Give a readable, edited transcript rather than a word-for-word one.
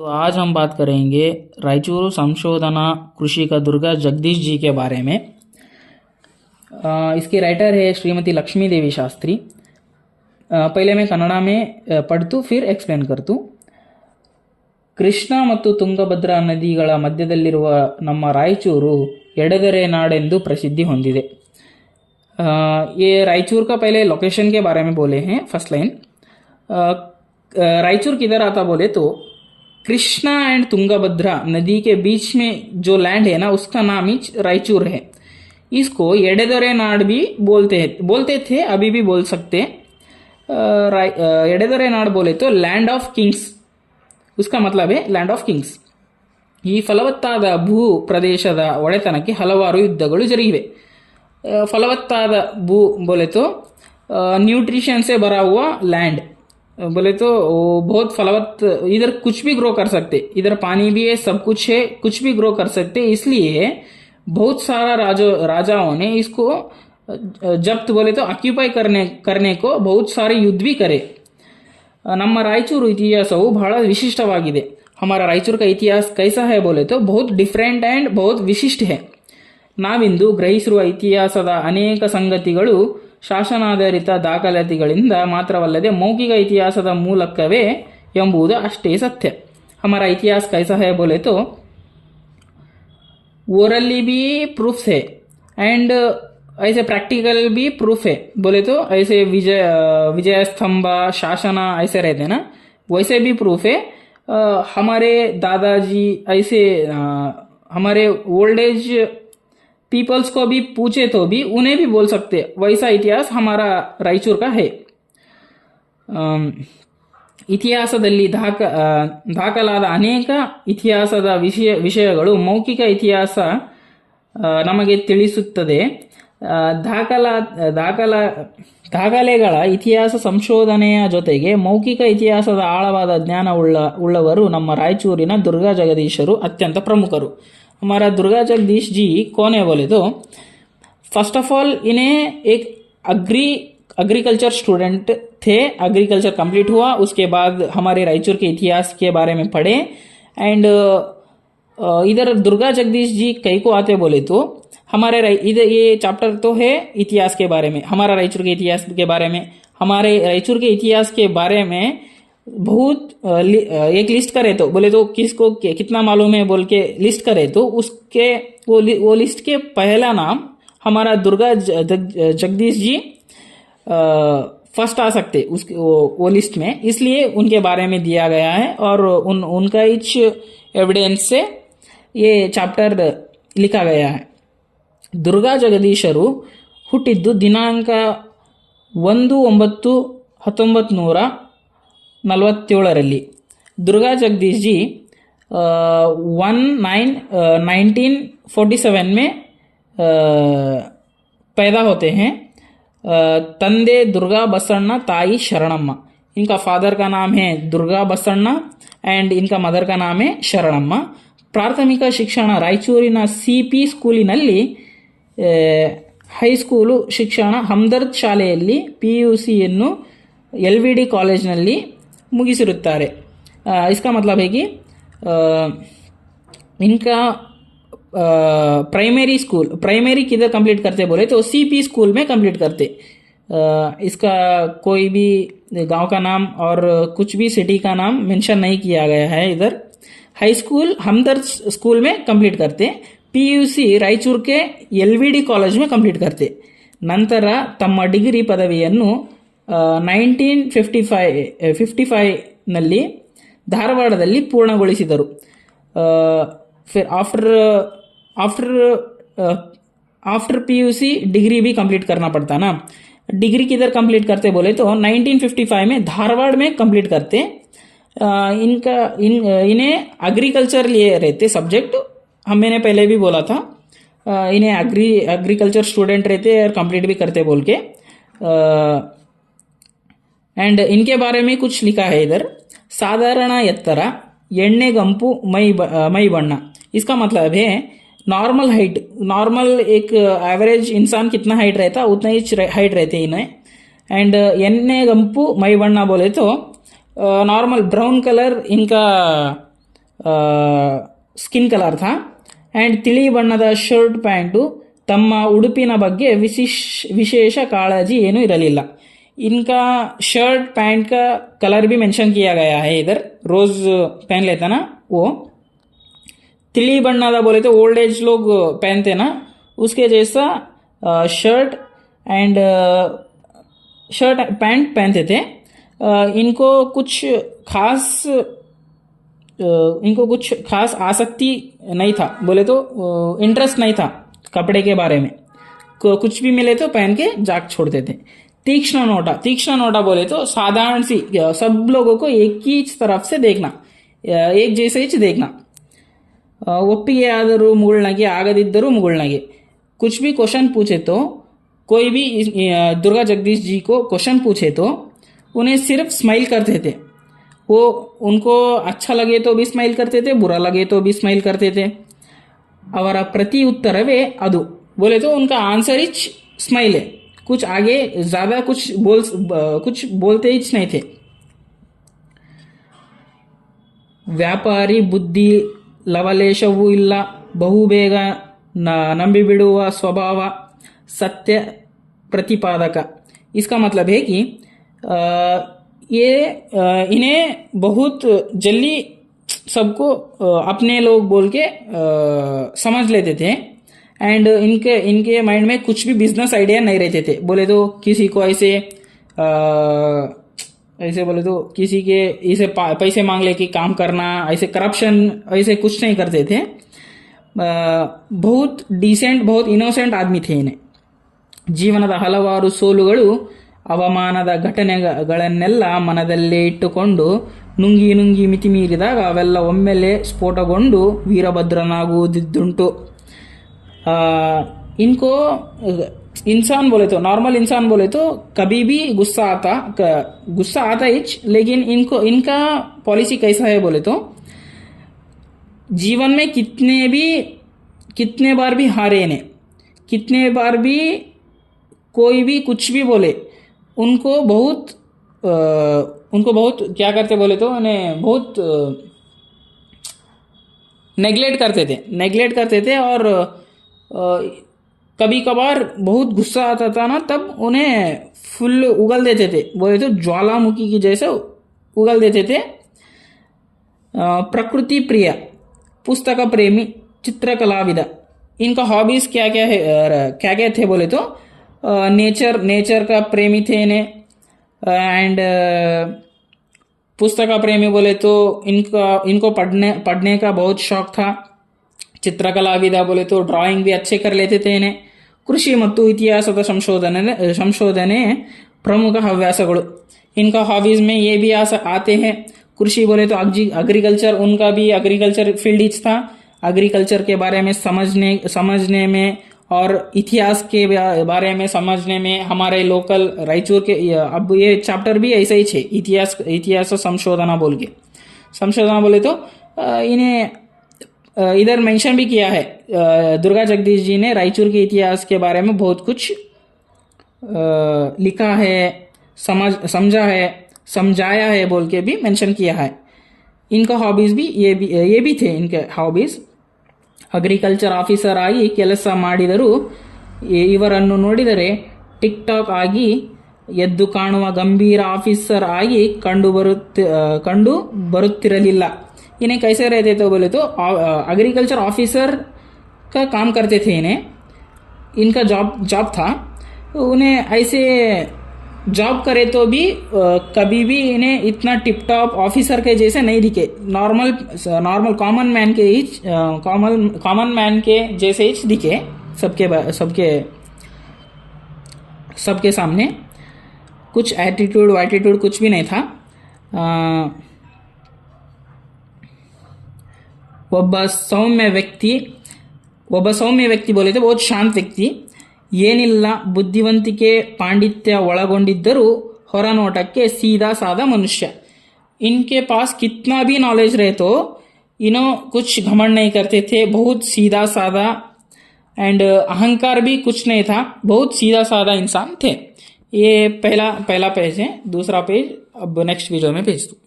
तो आज हम बात करेंगे रायचूरू संशोधना कृषि का दुर्गा जगदीश जी के बारे में। इसके राइटर है श्रीमती लक्ष्मी देवी शास्त्री। पहले मैं कन्नड़ में पढ़तू फिर एक्सप्लेन करतू। ಕೃಷ್ಣ ಮತ್ತು ತುಂಗಭದ್ರಾ ನದಿಗಳ ಮಧ್ಯದಲ್ಲಿರುವ ನಮ್ಮ ರಾಯಚೂರು ಎಡೆದರೆ ನಾಡೆಂದು ಪ್ರಸಿದ್ಧಿ ಹೊಂದಿದೆ। ये रायचूर का पहले लोकेशन के बारे में बोले हैं। फर्स्ट लाइन, रायचूर किधर आता बोले तो कृष्णा एंड तुंगभद्रा नदी के बीच में जो लैंड है ना, उसका नाम ही रायचूर है। इसको एडेदरे नाड भी बोलते थे, अभी भी बोल सकते। एडेदरे नाड बोले तो लैंड ऑफ किंग्स, उसका मतलब है लैंड ऑफ किंग्स। ಈ ಫಲವತ್ತಾದ ಭೂ ಪ್ರದೇಶದ ಒಡೆತನಕ್ಕೆ ಹಲವಾರು ಯುದ್ಧಗಳು ಜರುಗಿವೆ। फलवत्ताद भू बोले तो न्यूट्रिशन से भरा हुआ लैंड बोले तो वो बहुत फलवत्त, इधर कुछ भी ग्रो कर सकते, इधर पानी भी है, सब कुछ है, कुछ भी ग्रो कर सकते। इसलिए बहुत सारा राजाओं ने इसको जब्त बोले तो ऑक्यूपाई करने को बहुत सारे युद्ध भी करे। ನಮ್ಮ ರಾಯಚೂರು ಇತಿಹಾಸವು ಬಹಳ ವಿಶಿಷ್ಟವಾಗಿದೆ। हमारा रायचूर का इतिहास कैसा है बोले तो बहुत डिफरेंट एंड बहुत विशिष्ट है। ನಾವಿಂದು ಗ್ರಹಿಸಿರುವ ಇತಿಹಾಸದ ಅನೇಕ ಸಂಗತಿಗಳು ಶಾಸನಾಧಾರಿತ ದಾಖಲಾತಿಗಳಿಂದ ಮಾತ್ರವಲ್ಲದೆ ಮೌಖಿಕ ಇತಿಹಾಸದ ಮೂಲಕವೇ ಎಂಬುದು ಅಷ್ಟೇ ಸತ್ಯ। हमारा इतिहास कैसा है बोले तो ओरली भी प्रूफ है एंड ऐसे प्रैक्टिकल भी प्रूफ है। बोले तो ऐसे विजय स्तंभ शासना ऐसे रहते ना, वैसे भी प्रूफ है। हमारे दादाजी ऐसे हमारे ओल्ड एज पीपल्स को भी पूछे तो भी उन्हें भी बोल सकते, वैसा इतिहास हमारा रायचूर का है। ಇತಿಹಾಸದಲ್ಲಿ ದಾಖಲಾದ ಅನೇಕ ಇತಿಹಾಸದ ವಿಷಯಗಳು ಮೌಖಿಕ ಇತಿಹಾಸ ನಮಗೆ ತಿಳಿಸುತ್ತದೆ। ದಾಖಲೆಗಳ ಇತಿಹಾಸ ಸಂಶೋಧನೆಯ ಜೊತೆಗೆ ಮೌಖಿಕ ಇತಿಹಾಸದ ಆಳವಾದ ಜ್ಞಾನ ಉಳ್ಳವರು ನಮ್ಮ ರಾಯಚೂರಿನ ದುರ್ಗಾ ಜಗದೀಶರು ಅತ್ಯಂತ ಪ್ರಮುಖರು। हमारा दुर्गा जगदीश जी कौन है बोले तो फर्स्ट ऑफ ऑल इन्हें एक एग्रीकल्चर स्टूडेंट थे। एग्रीकल्चर कंप्लीट हुआ, उसके बाद हमारे रायचूर के इतिहास के बारे में पढ़े। एंड इधर दुर्गा जगदीश जी कई को आते बोले तो हमारे इधर ये चैप्टर तो है इतिहास के बारे में, हमारा रायचूर के इतिहास के बारे में। हमारे रायचूर के इतिहास के बारे में बहुत एक लिस्ट करे तो बोले तो किसको कितना मालूम है बोल के लिस्ट करे तो उसके वो लिस्ट के पहला नाम हमारा दुर्गा जगदीश जी फर्स्ट आ सकते वो लिस्ट में, इसलिए उनके बारे में दिया गया है। और उनका इच एविडेंस से ये चैप्टर लिखा गया है। दुर्गा जगदीशರು ಹುಟ್ಟಿದ್ದು ದಿನಾಂಕ 1/9/1947 दुर्गा जगदीश जी 1/9/1947 में पैदा होते हैं। तंदे दुर्गा बसण्ण ताई शरणम्मा, इनका फादर का नाम है दुर्गा बसण्ण एंड इनका मदर का नाम है शरणम्मा। ಪ್ರಾಥಮಿಕ ಶಿಕ್ಷಣ ರಾಯಚೂರಿನ CP ಸ್ಕೂಲಿನಲ್ಲಿ, ಹೈಸ್ಕೂಲು ಶಿಕ್ಷಣ ಹಮ್ದರ್ದ್ ಶಾಲೆಯಲ್ಲಿ, PUCಯನ್ನು LVD ಕಾಲೇಜ್ನಲ್ಲಿ मुगिसिरुत्तारे। इसका मतलब है कि इनका प्राइमरी किधर कंप्लीट करते बोले तो CP स्कूल में कंप्लीट करते। इसका कोई भी गांव का नाम और कुछ भी सिटी का नाम मेंशन नहीं किया गया है इधर। हाई स्कूल हमदर्द स्कूल में कंप्लीट करते। PUC रायचूर के LVD कॉलेज में कंप्लीट करते। ನಂತರ ತಮ್ಮ ಡಿಗ್ರಿ ಪದವಿಯನ್ನು 1955 ಧಾರವಾಡದಲ್ಲಿ ಪೂರ್ಣಗೊಳಿಸಿದರು। फिर आफ्टर PUC डिग्री भी कंप्लीट करना पड़ता ना। डिग्री किधर कंप्लीट करते बोले तो 1955 में धारवाड़ में कंप्लीट करते। इन्हें एग्रीकल्चर लिए रहते सब्जेक्ट, मैंने पहले भी बोला था। इन्हें एग्रीकल्चर स्टूडेंट रहते और कंप्लीट भी करते बोल के। एंड इनके बारे में कुछ लिखा है इधर। साधारण ಎತ್ತರ, ಎಣ್ಣೆಗಂಪು ಮೈ ಬಣ್ಣ, इसका मतलब है नॉर्मल हाइट। नॉर्मल एक एवरेज इंसान कितना हाइट रहता उतना ही हाइट रहते इन्हें। एंड ಎಣ್ಣೆಗಂಪು ಮೈ ಬಣ್ಣ बोले तो नॉर्मल ब्राउन कलर इनका ಸ್ಕಿನ್ ಕಲರ್ ಥಾ ಆ್ಯಂಡ್ ತಿಳಿ ಬಣ್ಣದ ಶರ್ಟ್ ಪ್ಯಾಂಟು. ತಮ್ಮ ಉಡುಪಿನ ಬಗ್ಗೆ ವಿಶೇಷ काळजी ಏನೂ ಇರಲಿಲ್ಲ. इनका शर्ट पैंट का कलर भी मेंशन किया गया है इधर, रोज पहन लेता ना वो. तिली बन्ना बोले तो ओल्ड एज लोग पहनते ना, उसके जैसा शर्ट एंड शर्ट पैंट पहनते थे. इनको कुछ खास आसक्ति नहीं था, बोले तो इंटरेस्ट नहीं था कपड़े के बारे में. कुछ भी मिले तो पहन के जाग छोड़ते थे. तीक्ष्ण नोटा बोले तो साधारण सी सब लोगों को एक ही तरफ से देखना, एक जैसे ही देखना. ಒಪ್ಪಿಗೆ ಆದರೂ ಮುಗುಳ್ನಗೆ, ಆಗದಿದ್ದರೂ ಮುಗುಳ್ನಗೆ. कुछ भी क्वेश्चन पूछे तो, कोई भी दुर्गा जगदीश जी को क्वेश्चन पूछे तो उन्हें सिर्फ स्माइल करते थे. वो उनको अच्छा लगे तो भी स्माइल करते थे, बुरा लगे तो भी स्माइल करते थे. ಅವರ ಪ್ರತಿ ಉತ್ತರವೇ ಅದು, बोले तो उनका आंसर ही स्माइल है. कुछ आगे ज्यादा कुछ बोलते ही नहीं थे. ವ್ಯಾಪಾರಿ ಬುದ್ಧಿ ಲವಲೇಶವೂ ಇಲ್ಲ, ಬಹುಬೇಗ ನಂಬಿಬಿಡುವ ಸ್ವಭಾವ, सत्य प्रतिपादक. इसका मतलब है कि ये इन्हें बहुत जल्दी सबको अपने लोग बोल के समझ लेते थे. एंड इनके माइंड में कुछ भी बिजनेस आइडिया नहीं रहते थे. बोले तो किसी को ऐसे बोले तो किसी के इसे पैसे मांग लेके काम करना, ऐसे करप्शन ऐसे कुछ नहीं करते थे. बहुत डिसेंट, बहुत इनोसेंट आदमी थे इन्हें. ಜೀವನದ ಹಲವಾರು ಸೋಲುಗಳು, ಅವಮಾನದ ಘಟನೆಗಳನ್ನೆಲ್ಲ ಮನದಲ್ಲೇ ಇಟ್ಟುಕೊಂಡು ನುಂಗಿ ಮಿತಿ ಮೀರಿದಾಗ ಅವೆಲ್ಲ ಒಮ್ಮೆಲೆ ಸ್ಫೋಟಗೊಂಡು ವೀರಭದ್ರನಾಗುವುದುಂಟು. इनको इंसान बोले तो, नॉर्मल इंसान बोले तो कभी भी गुस्सा आता ही, लेकिन इनका पॉलिसी कैसा है बोले तो, जीवन में कितने बार भी हारे ने, कितने बार भी कोई भी कुछ भी बोले, उनको बहुत क्या करते बोले तो उन्हें बहुत नेग्लेक्ट करते थे. और कभी कभार बहुत गुस्सा आता था ना, तब उन्हें फुल उगल देते थे, बोले तो ज्वालामुखी की जैसे उगल देते थे. प्रकृति प्रिय, पुस्तक प्रेमी, चित्रकलाविद. इनका हॉबीज क्या क्या थे बोले तो नेचर का प्रेमी थे इन्हें. एंड पुस्तक प्रेमी बोले तो इनको पढ़ने का बहुत शौक था. ಚಿತ್ರಕಲಾವಿದ बोले तो ड्राइंग भी अच्छे कर लेते थे इन्हें. ಕೃಷಿ ಮತ್ತು ಇತಿಹಾಸದ ಸಂಶೋಧನೆ प्रमुख हव्यासಗಳು. इनका हॉबीज में ये भी आते हैं. कृषि बोले तो एग्रीकल्चर, उनका भी एग्रीकल्चर फील्ड ही था. एग्रीकल्चर के बारे में समझने में और इतिहास के बारे में समझने में हमारे लोकल रायचूर के, अब ये चैप्टर भी ऐसा ही है, इतिहास संशोधना बोले तो इन्हें इधर मेंशन भी किया है. दुर्गा जगदीश जी ने रायचूर के इतिहास के बारे में बहुत कुछ लिखा है, समझाया है बोल के भी मेंशन किया है. इनका हॉबीज भी ये भी थे इनके हॉबीज. ಅಗ್ರಿಕಲ್ಚರ್ ಆಫೀಸರ್ ಆಗಿ ಕೆಲಸ ಮಾಡಿದರೂ ಇವರನ್ನು ನೋಡಿದರೆ ಟಿಕ್ ಟಾಕ್ ಆಗಿ ಎದ್ದು ಕಾಣುವ ಗಂಭೀರ ಆಫೀಸರ್ ಆಗಿ ಕಂಡು ಬರುತ್ತಿರಲಿಲ್ಲ. इन्हें कैसे रहते थे बोले तो एग्रीकल्चर ऑफिसर का काम करते थे इनका जॉब था. उन्हें ऐसे जॉब करे तो भी कभी भी इन्हें इतना टिप टॉप ऑफिसर के जैसे नहीं दिखे. नॉर्मल कॉमन मैन के जैसे ही दिखे सबके सामने. कुछ एटीट्यूड कुछ भी नहीं था. ಒಬ್ಬ ಸೌಮ್ಯ ವ್ಯಕ್ತಿ बोले तो बहुत शांत व्यक्ति. ಏನಿಲ್ಲ ಬುದ್ಧಿವಂತಿಕೆ ಪಾಂಡಿತ್ಯ ಒಳಗೊಂಡಿದ್ದರೂ ಹೊರನೋಟಕ್ಕೆ सीधा साधा मनुष्य. इनके पास कितना भी नॉलेज रहे तो इन्हों कुछ घमंड नहीं करते थे, बहुत सीधा साधा. एंड अहंकार भी कुछ नहीं था, बहुत सीधा साधा इंसान थे. ये पहला पेज है. दूसरा पेज अब नेक्स्ट वीडियो में भेज दूँ.